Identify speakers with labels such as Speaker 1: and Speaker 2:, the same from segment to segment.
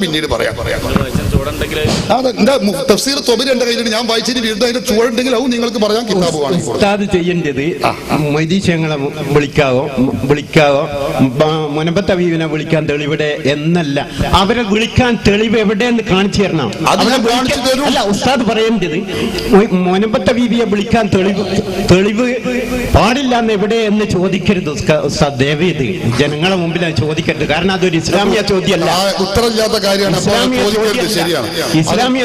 Speaker 1: പിന്നീട് പറയാം. തഫ്സീർ ത്വബരി എന്റെ കയ്യിലുണ്ട്, ഞാൻ വായിച്ചിട്ട് വീണ്ടും അതിന്റെ ചുവടുണ്ടെങ്കിൽ അത് നിങ്ങൾക്ക് പറയാം. കിതാബ്
Speaker 2: ഉസ്താദ് ചെയ്യേണ്ടത് മൊയ്തീശങ്ങളെ വിളിക്കാവോ മുനമ്പത്ത് ഹബീബിനെ വിളിക്കാൻ തെളിവിടെ എന്നല്ല, അവരെ വിളിക്കാൻ തെളിവ് എവിടെയെന്ന് കാണിച്ചു തരണം. അല്ല, ഉസ്താദ് പറയേണ്ടത് മുനമ്പത്ത് ഹബീബിയെ വിളിക്കാൻ തെളിവ് പാടില്ല എന്ന് എവിടെ എന്ന് ചോദിക്കരുത് ഉസ്താദ്. ദയവേത് ജനങ്ങളെ മുമ്പിൽ ചോദിക്കരുത്, കാരണം അതൊരു ഇസ്ലാമിയ ചോദ്യമല്ല, ഉത്തരമില്ലാത്ത കാര്യമാണ്. ഇസ്ലാമിയ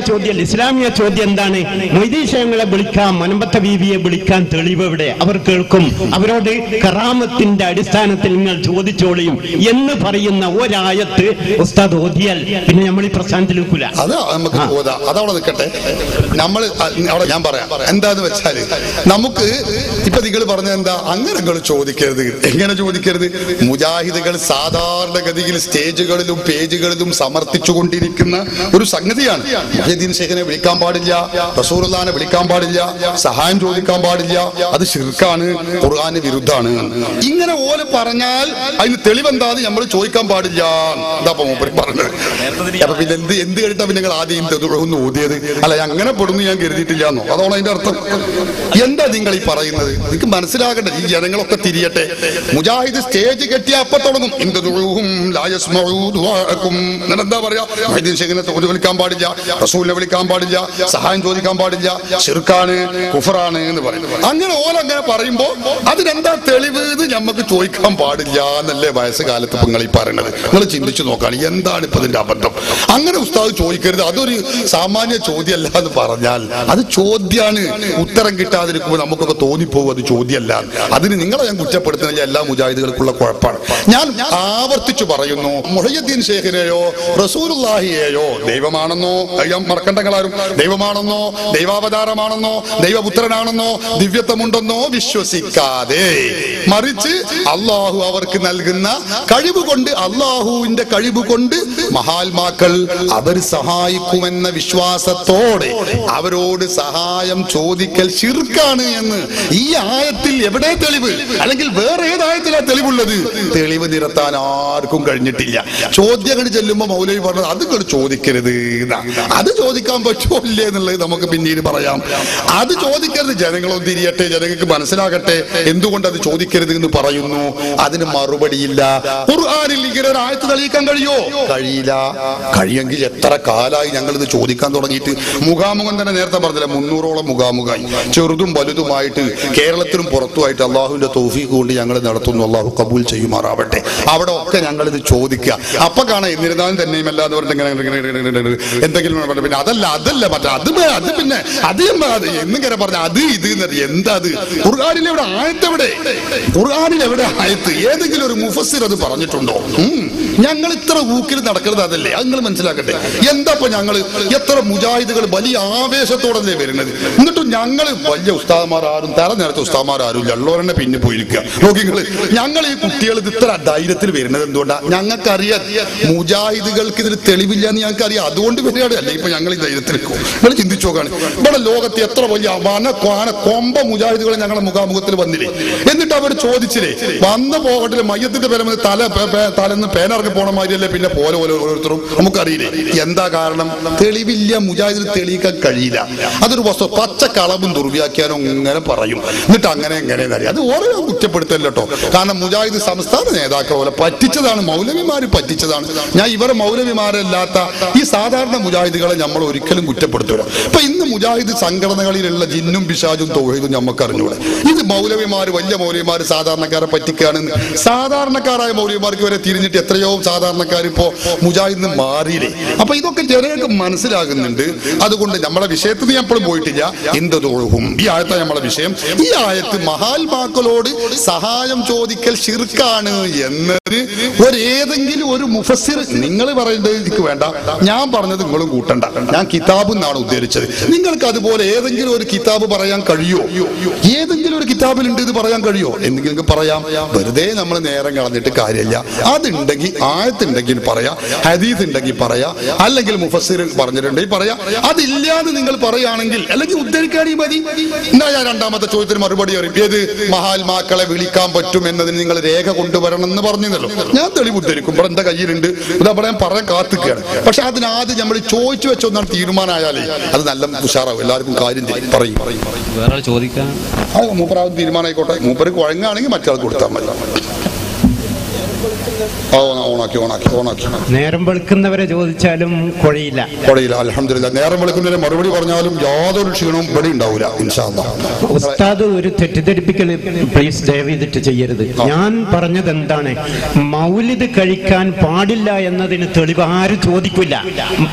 Speaker 2: ചോദ്യമല്ല. ഇസ്ലാമിയ ചോദ്യം എന്താണ്? മൊയ്തീശങ്ങളെ വിളിക്കാൻ, മുനമ്പത്ത് ഹബീബിയെ വിളിക്കാൻ തെളിവ് എവിടെ? അവർ കേൾക്കും. അവരോട് കറാമത്തിന്റെ അടിസ്ഥാനത്തിൽ നിങ്ങൾ ചോദിച്ചോളിയും എന്ന് പറയുന്ന ഒരായത്ത് ഉസ്താദ് ഓതിയാൽ പിന്നെ നമ്മൾ ഈ പ്രസ്ഥാനത്തിൽ വെക്കൂല.
Speaker 1: അത് നമുക്ക് അതവിടെ നിൽക്കട്ടെ. നമ്മൾ ഞാൻ പറയാം എന്താന്ന് വെച്ചാല്, നമുക്ക് ഇപ്പൊ നിങ്ങൾ പറഞ്ഞ എന്താ, അങ്ങനെ നിങ്ങൾ ചോദിക്കരുത്. എങ്ങനെ ചോദിക്കരുത്? മുജാഹിദുകൾ സാധാരണഗതിയിൽ സ്റ്റേജുകളിലും പേജുകളിലും സമർത്ഥിച്ചുകൊണ്ടിരിക്കുന്ന ഒരു സംഗതിയാണ്. മുഹ്യിദ്ദീൻ ശൈഖിനെ വിളിക്കാൻ പാടില്ല, റസൂലുള്ളാഹിനെ വിളിക്കാൻ പാടില്ല, സഹായം ചോദിക്കാൻ പാടില്ല, അത് ശിർക്കാണ്, ഖുർആന് വിരുദ്ധാണ്. ഇങ്ങനെ ഓല് പറഞ്ഞാൽ അതിന് തെളിവെന്താന്ന് നമ്മൾ ചോദിക്കാൻ പാടില്ല. എന്താ മൂപ്പര് പറഞ്ഞത്? അപ്പൊ പിന്നെ എന്ത് കേട്ടാ പിന്നെ നിങ്ങൾ ആദ്യം ഒന്ന് ഓതിയത്? അല്ല, അങ്ങനെ പെടുന്നു ഞാൻ കരുതിയിട്ടില്ല എന്നോ? അതോളം അതിന്റെ അർത്ഥം എന്താ നിങ്ങൾ ഈ പറയുന്നത്? നിങ്ങൾക്ക് മനസ്സിലാകട്ടെ, ഈ ജനങ്ങളൊക്കെ തിരിയട്ടെ. മുജാഹിദ് സ്റ്റേജ് കെട്ടിയ അപ്പൊ തുടങ്ങും എന്താ പറയാ, വിളിക്കാൻ പാടില്ല, റസൂലിനെ വിളിക്കാൻ പാടില്ല, സഹായം ചോദിക്കാൻ പാടില്ല, ശിർക്കാണ്, കുഫറാണ് എന്ന് പറയും. അങ്ങനെ ഓലങ്ങനെ പറയുമ്പോ അതിനെന്താ തെളിവ്? ഇത് ഞമ്മക്ക് ചോദിക്കാൻ പാടില്ല എന്നല്ലേ വയസ്സുകാലത്ത് ഇപ്പൊ നിങ്ങൾ ഈ പറയുന്നത്? നിങ്ങൾ ചിന്തിച്ചു നോക്കാണ് എന്താണ് ഇപ്പൊ ഇതിന്റെ അബദ്ധം. അങ്ങനെ ഉസ്താദ് ചോദിക്കരുത്, അതൊരു സാമാന്യ ചോദ്യമല്ല എന്ന് പറഞ്ഞാൽ അത് ചോദ്യമാണ്. ഉത്തരം കിട്ടാതിരിക്കുമ്പോൾ നമുക്കൊക്കെ തോന്നിപ്പോകും അത് ചോദ്യമല്ല. അതിന് നിങ്ങളെ ഞാൻ കുറ്റപ്പെടുത്തുന്നില്ല, എല്ലാ മുജാഹിദുകൾക്കുള്ള കുഴപ്പമാണ്. ഞാൻ ആവർത്തിച്ചു പറയുന്നു, മുഹയ്യിദ്ദീൻ ശൈഖിനെയോ റസൂലുള്ളാഹിയെയോ ദൈവമാണെന്നോ, മറക്കണ്ടങ്ങളാരും ദൈവമാണെന്നോ, ദൈവാവതാരമാണെന്നോ, ദൈവപുത്രനാണെന്നോ, ദിവ്യത്വമുണ്ടെന്നോ വിശ്വസിക്കാതെ, മറിച്ച് അള്ളാഹു അവർക്ക് നൽകുന്ന കഴിവ് കൊണ്ട്, അള്ളാഹുവിന്റെ കഴിവ് കൊണ്ട് മഹാത്മാക്കൾ അവർ സഹായിക്കുമെന്ന വിശ്വാസത്തോടെ അവരോട് സഹായം ചോദിക്കൽ ശിർക്കാണ് എന്ന് ഈ ആയത്തിൽ എവിടെ തെളിവ്? അല്ലെങ്കിൽ വേറെ ഏതായത്തിലാ തെളിവുള്ളത്? തെളിവ് നിരത്താൻ ആർക്കും കഴിഞ്ഞിട്ടില്ല. ചോദ്യങ്ങൾ ചെല്ലുമ്പോ മൗലവി പറഞ്ഞത് അത് ചോദിക്കരുത്, അത് ചോദിക്കാൻ പറ്റുമോ ഇല്ലേ എന്നുള്ളത് നമുക്ക് പിന്നീട് പറയാം. അത് ചോദിക്കരുത്. ജനങ്ങളും തിരിയട്ടെ, ജനങ്ങൾക്ക് മനസ്സിലാകട്ടെ എന്തുകൊണ്ട് അത് ചോദിക്കരുത് എന്ന് പറയുന്നു. അതിന് മറുപടിയില്ല. ഖുർആനിൽ ഇങ്ങനെ ഒരു ആയത്ത് തെളിയിക്കാൻ കഴിയോ? കഴിയില്ല. കഴിയെങ്കിൽ എത്ര കാലായി ഞങ്ങൾ ഇത് ചോദിക്കാൻ തുടങ്ങിയിട്ട്. മുഖാമുഖം തന്നെ നേരത്തെ പറഞ്ഞില്ല, 300ഓളം മുഖാമുഖമായി, ചെറുതും വലുതുമായിട്ട്, കേരളത്തിലും പുറത്തുമായിട്ട്. അള്ളാഹുവിന്റെ തൗഫീഖ് കൊണ്ട് ഞങ്ങൾ നടത്തുന്നു. അള്ളാഹു കബൂൽ ചെയ്യുമാറാവട്ടെ. അവിടെ ഒക്കെ ഞങ്ങൾ ഇത് ചോദിക്കുക. അപ്പൊ കാണാം എന്നിരുന്നാലും തന്നെയും അല്ല എന്ന് പറഞ്ഞിട്ട് എന്തെങ്കിലും പിന്നെ അതല്ല മറ്റേ അത് പിന്നെ എന്നിങ്ങനെ പറഞ്ഞ അത് ഇത് എന്താ അത്? ഖുർആനിലെവിടെ ആയത്തെവിടെ? ഖുർആനിലെവിടെ ആയത്ത്? ഏതെങ്കിലും ഒരു മുഫസ്സിർ അത് പറഞ്ഞിട്ടുണ്ടോ? ഞങ്ങൾ ഇത്ര ഊക്കിൽ നടക്കുന്നത് അതല്ലേ? അത് നിങ്ങൾ മനസ്സിലാക്കട്ടെ. എന്താ ഇപ്പൊ ഞങ്ങള് എത്ര മുജാഹിദുകൾ വലിയ ആവേശത്തോടല്ലേ വരുന്നത്? എന്നിട്ടും ഞങ്ങൾ വലിയ ഉസ്താദന്മാരും തല നേരത്തെ ഉസ്താദന്മാരും ഉള്ളവരെന്നെ പിന്നെ പോയിരിക്കുക. നോക്കിങ്ങള്, ഞങ്ങൾ ഈ കുട്ടികൾ ഇത് ഇത്ര ധൈര്യത്തിൽ വരുന്നത് എന്തുകൊണ്ടാ? ഞങ്ങൾക്കറിയാം മുജാഹിദുകൾക്ക് ഇതിന് തെളിവില്ല എന്ന് ഞങ്ങൾക്കറിയാം. അതുകൊണ്ട് വരികയാണ്. അല്ലേ ഇപ്പൊ ഞങ്ങൾ ഈ ധൈര്യത്തിൽ നിങ്ങൾ ചിന്തിച്ചു നോക്കാണ്. ഇവിടെ ലോകത്ത് എത്ര വലിയ കൊമ്പ മുജാഹിദുകളെ ഞങ്ങളെ മുഖാമുഖത്തിൽ വന്നില്ലേ? എന്നിട്ട് അവർ ചോദിച്ചില്ലേ, വന്നു പോകട്ടെ, മയ്യത്തിന്റെ പേര് തലന്ന് പേനറങ്ങി പോണ മാതിരിയല്ലേ പിന്നെ പോലെ ഓരോരുത്തരും? നമുക്കറിയില്ലേ എന്താ കാരണം? തെളിവില്ല. മുജാഹിദിന് തെളിയിക്കാൻ കഴിയില്ല. അതൊരു വസ്തു പച്ച കളവും ദുർവ്യാഖ്യാനം ഇങ്ങനെ പറയും. എന്നിട്ട് അങ്ങനെ അറിയാം. അത് ഓരോ കുറ്റപ്പെടുത്തല്ലോ കേട്ടോ. കാരണം മുജാഹിദ് സംസ്ഥാന നേതാക്കൾ പോലെ പറ്റിച്ചതാണ്, മൗലവിമാര് പറ്റിച്ചതാണ്. ഞാൻ ഇവരെ മൗലവിമാരല്ലാത്ത ഈ സാധാരണ മുജാഹിദുകളെ നമ്മൾ ഒരിക്കലും കുറ്റപ്പെടുത്തൂല. ഇപ്പൊ ഇന്ന് മുജാഹിദ് സംഘടനകളിലുള്ള ജിന്നും പിശാചും തൗഹീദും നമുക്ക് അറിഞ്ഞൂടെ? ഇത് മൗലവിമാര്, വലിയ മൗലവിമാര് സാധാരണക്കാരെ പറ്റിക്കുകയാണെന്ന്. സാധാരണക്കാരായ മൗലവിമാർക്ക് വരെ തിരിഞ്ഞിട്ട് എത്രയോ സാധാരണക്കാർ ഇപ്പോ മുജാഹിദിന് മാറിയില്ലേ? അപ്പൊ ഇതൊക്കെ ജനങ്ങൾക്ക് മനസ്സിലാകുന്നുണ്ട്. അതുകൊണ്ട് നമ്മളെ വിഷയത്തിൽ ഞാൻ എപ്പോഴും പോയിട്ടില്ല. എന്തൊഴുകും ഈ ആയത്ത നമ്മളെ വിഷയം. ഈ ആയത്ത് മഹാത്മാക്കളോട് സഹായം ചോദിക്കൽ ശിർക്കാണ് എന്നത് ഏതെങ്കിലും ഒരു മുഫസ്സിർ, നിങ്ങൾ പറയുന്നത് എനിക്ക് വേണ്ട, ഞാൻ പറഞ്ഞത് നിങ്ങളും കൂട്ടണ്ട. ഞാൻ കിതാബ് എന്നാണ് ഉദ്ദേശിച്ചത്. നിങ്ങൾക്ക് അതുപോലെ ഏതെങ്കിലും ഒരു കിതാബ് പറയാൻ കഴിയോ? ഏതെങ്കിലും ഒരു കിതാബിലുണ്ട് ഇത് പറയാൻ കഴിയോ? എന്തെങ്കിലും പറയാം. വെറുതെ നമ്മൾ നേരം കളഞ്ഞിട്ട് കാര്യമില്ല. അതുണ്ടെങ്കിൽ ആയത്തുണ്ടെങ്കിൽ പറയാ, ഹദീസ് ഉണ്ടെങ്കിൽ പറയാ, അല്ലെങ്കിൽ മുഫസ്സിർ പറഞ്ഞിട്ടുണ്ടെങ്കിൽ പറയാ. അതില്ലാതെ നിങ്ങൾ പറയുകയാണെങ്കിൽ അല്ലെങ്കിൽ ഉദ്ധരിക്കാനേ മതി. എന്നാ ഞാൻ രണ്ടാമത്തെ ചോദ്യത്തിന് മറുപടി അറിയും. ഏത് മഹാത്മാക്കളെ വിളിക്കാൻ പറ്റും എന്നതിന് നിങ്ങൾ രേഖ കൊണ്ടുവരണം എന്ന് പറഞ്ഞല്ലോ. ഞാൻ തെളിവ് ഉദ്ധരിക്കും. ഇവിടെ എന്റെ കയ്യിലുണ്ട്. ഇതവിടെ ഞാൻ പറയാൻ കാത്തിക്കുകയാണ്. പക്ഷെ അതിനാദ്യം നമ്മൾ ചോദിച്ചു വെച്ചൊന്നാണ് തീരുമാനമായാലേ അത് നല്ല ഉഷാറാവും, എല്ലാവർക്കും കാര്യം പറയും.
Speaker 3: വേറെ ചോദിക്കാൻ
Speaker 1: മൂപ്പരാവും തീരുമാനമായിക്കോട്ടെ. മൂപ്പർക്ക് വഴങ്ങുകയാണെങ്കിൽ മറ്റേ കൊടുത്താൽ മതി.
Speaker 2: നേരം വെളുക്കുന്നവരെ ചോദിച്ചാലും കുഴയില്ല.
Speaker 1: അൽഹംദുലില്ലാഹ്. നേരം വെളുക്കുന്നവരെ മറുപടി പറഞ്ഞാലും യാതൊരു ക്ഷീണവും ഇവിടെ ഉണ്ടാവില്ല ഇൻഷാ അല്ലാഹ്.
Speaker 2: ഉസ്താദ് ഒരു തെറ്റിദ്ധരിപ്പിക്കൽ പ്ലീസ് ദയവ് ചെയ്തിട്ട് ചെയ്യരുത്. ഞാൻ പറഞ്ഞത് എന്താണ്, മൗലിദ് കഴിക്കാൻ പാടില്ല എന്നതിന് തെളിവ് ആരും ചോദിക്കില്ല.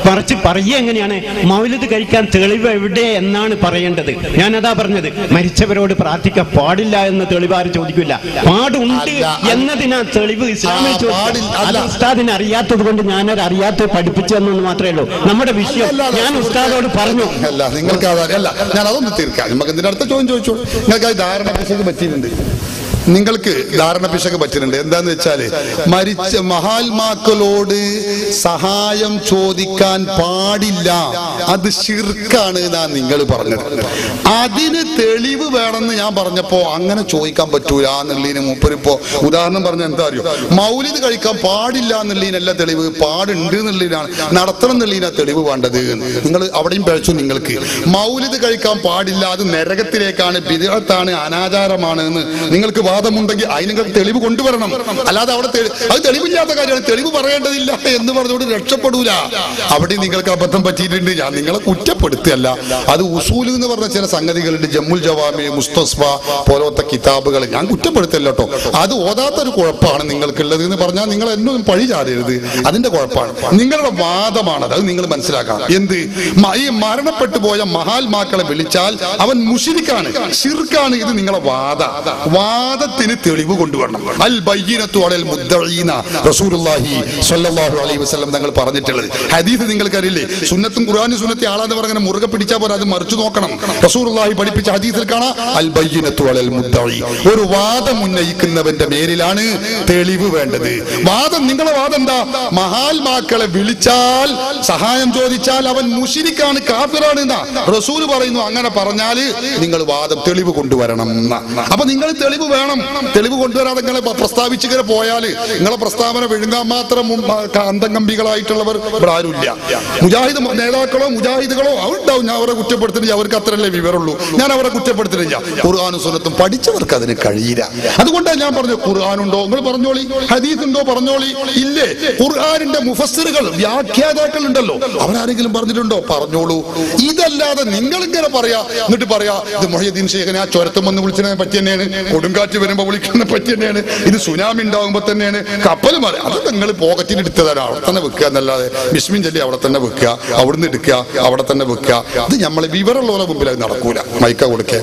Speaker 2: മറിച്ച് പറയുക എങ്ങനെയാണ്, മൗലിദ് കഴിക്കാൻ തെളിവ് എവിടെ എന്നാണ് പറയേണ്ടത്. ഞാനതാ പറഞ്ഞത്, മരിച്ചവരോട് പ്രാർത്ഥിക്കാൻ പാടില്ല എന്ന തെളിവ് ആരും ചോദിക്കില്ല. പാടുണ്ട് എന്നതിനാ തെളിവ് ഇസ്ലാമിൽ ഉസ്താദിനെ അറിയാത്തത് കൊണ്ട് ഞാനത് അറിയാത്ത പഠിപ്പിച്ചെന്നു മാത്രമേ ഉള്ളൂ. നമ്മുടെ വിഷയം ഞാൻ ഉസ്താദോട് പറഞ്ഞു.
Speaker 1: അല്ല, നിങ്ങൾക്ക് അതല്ല, ഞാൻ അതൊന്ന് തീർക്കാം. നമുക്ക് ഇതിന്റെ അടുത്ത ചോദ്യം ചോദിച്ചോളൂ. നിങ്ങൾക്ക് അത് ധാരണ പറ്റിയിട്ടുണ്ട്. നിങ്ങൾക്ക് ധാരണ പിശക് പറ്റുന്നുണ്ട്. എന്താന്ന് വെച്ചാല് മരിച്ച മഹാത്മാക്കളോട് സഹായം ചോദിക്കാൻ പാടില്ല, അത് ശിർക്കാണ് എന്നാ നിങ്ങൾ പറഞ്ഞത്. അതിന് തെളിവ് വേണമെന്ന് ഞാൻ പറഞ്ഞപ്പോ അങ്ങനെ ചോദിക്കാൻ പറ്റൂല എന്നുള്ളതിന് മൂപ്പരിപ്പോ ഉദാഹരണം പറഞ്ഞ എന്താ അറിയോ, മൗലിദ് കഴിക്കാൻ പാടില്ല എന്നുള്ളതിനല്ല തെളിവ്, പാടുണ്ട് എന്നുള്ളതിനാണ്, നടത്തണം എന്നുള്ളതിനാണ് തെളിവ് വേണ്ടത്. നിങ്ങൾ അവിടെയും പഴച്ചു. നിങ്ങൾക്ക് മൗലിദ് കഴിക്കാൻ പാടില്ല, അത് നരകത്തിലേക്കാണ്, ബിദ്അത്താണ്, അനാചാരമാണ് എന്ന് നിങ്ങൾക്ക് വാദമുണ്ടെങ്കിൽ അതിന് നിങ്ങൾക്ക് തെളിവ് കൊണ്ടുവരണം. അല്ലാതെ അവിടെ അത് തെളിവില്ലാത്ത കാര്യമാണ്, തെളിവ് പറയേണ്ടതില്ല എന്ന് പറഞ്ഞുകൊണ്ട് രക്ഷപ്പെടൂല. അവിടെ നിങ്ങൾക്ക് അബദ്ധം പറ്റിയിട്ടുണ്ട്. ഞാൻ നിങ്ങളെ കുറ്റപ്പെടുത്തുകയല്ല. അത് ഉസൂൽ എന്ന് പറഞ്ഞ ചില സംഗതികളുണ്ട്, ജമ്മുൽ ജവാമി, മുസ്തസ്ഫ പോലത്തെ കിതാബുകൾ ഞാൻ കുറ്റപ്പെടുത്തല്ലോ കേട്ടോ. അത് ഓതാത്തൊരു കുഴപ്പമാണ് നിങ്ങൾക്കുള്ളത് എന്ന് പറഞ്ഞാൽ നിങ്ങൾ എന്നൊന്നും പഴി ചാടരുത്. അതിന്റെ കുഴപ്പമാണ്, നിങ്ങളുടെ വാദമാണത്. അത് നിങ്ങൾ മനസ്സിലാക്കണം. എന്ത്, ഈ മരണപ്പെട്ടു പോയ മഹാത്മാക്കളെ വിളിച്ചാൽ അവൻ മുശ്രിക്കാണ്, ശിർക്കാണ്. ഇത് നിങ്ങളെ വാദത്തിന് തെളിവ് കൊണ്ടുവരണം. അൽ ബയ്യിനത്തു അലൽ മുദ്ദഈന റസൂലുള്ളാഹി സ്വല്ലല്ലാഹു അലൈഹി വസല്ലം തങ്ങൾ പറഞ്ഞിട്ടുള്ളത് ഹദീസ് നിങ്ങൾക്കറിയില്ലേ. സുന്നത്തും ഖുർആനും സുന്നത്തി ആളാന്ന് പറഞ്ഞ മുറുകെ പിടിച്ചാൽ പോലെ അത് മറിച്ചു നോക്കണം. റസൂലുള്ളാഹി പഠിപ്പിച്ച ഹദീസിൽ കാണാം അൽ ബയ്യിനത്തു അലൽ മുദ്ദഈ. ഒരു വാദം ഉന്നയിക്കുന്നവന്റെ മേലിലാണ് തെളിവ് വേണ്ടത്. വാദം, നിങ്ങളെ വാദം എന്താ, മഹാത്മാക്കളെ വിളിച്ചാൽ സഹായം ചോദിച്ചാൽ അവൻ മുശ്രിക്കാണ്, കാഫിറാണ് എന്നാ റസൂൽ പറയുന്നു. അങ്ങനെ പറഞ്ഞാല് നിങ്ങൾ വാദം തെളിവ് കൊണ്ടുവരണം. അപ്പൊ നിങ്ങൾ തെളിവ് വേണം. തെളിവ് കൊണ്ടുവരാതെ നിങ്ങളെ പ്രസ്താവിച്ചിങ്ങനെ പോയാല് നിങ്ങളെ പ്രസ്താവന വിഴുങ്ങാൻ മാത്രം അന്തംഗംബികളായിട്ടുള്ളവർ ഇവിടെ ആരുമില്ല. മുജാഹിദ് നേതാക്കളോ മുജാഹിദുകളോ അവരുണ്ടാവും. ഞാൻ അവരെ കുറ്റപ്പെടുത്തുന്നില്ല, അവർക്ക് അത്രയല്ലേ വിവരമുള്ളൂ. ഞാൻ അവരെ കുറ്റപ്പെടുത്തുന്നില്ല. ഖുർആനും സുന്നത്തും പഠിച്ചവർക്ക് അതിന് കഴിയില്ല. അതുകൊണ്ടാണ് ഞാൻ പറഞ്ഞു, ഖുർആനുണ്ടോ നിങ്ങൾ പറഞ്ഞോളി, ഹദീസ് ഉണ്ടോ പറഞ്ഞോളി. ഇല്ലേ, ഖുർആനിന്റെ മുഫസ്സിറുകൾ, വ്യാഖ്യാതാക്കൾ ഉണ്ടല്ലോ, അവരാരെങ്കിലും പറഞ്ഞിട്ടുണ്ടോ പറഞ്ഞോളൂ. ഇതല്ലാതെ നിങ്ങൾ ഇങ്ങനെ പറയാ, എന്നിട്ട് പറയാ ഇത് മുഹയ്യദ്ദീൻ ശൈഖിനെ ആ ചുരത്തും വന്ന് വിളിച്ചതിനെ പറ്റി തന്നെയാണ്, കൊടുങ്കാറ്റ് വരുമ്പോ വിളിക്കുന്നതിനെ പറ്റി തന്നെയാണ്, ഇത് സുനാമി ഉണ്ടാകുമ്പോ തന്നെയാണ്, കപ്പൽ മാറി, അത് നിങ്ങൾ പോക്കറ്റിൽ എടുത്തതാണ്. അവിടെ തന്നെ വെക്കുക എന്നല്ലാതെ ബിസ്മിൻ ചൊല്ലി അവിടെ തന്നെ വെക്കുക, അവിടുന്ന് എടുക്കുക അവിടെ തന്നെ വെക്കുക. ഇത് നമ്മളെ വിവരമുള്ള മുമ്പിൽ അത് നടക്കൂല. മൈക്ക കൊടുക്കുക.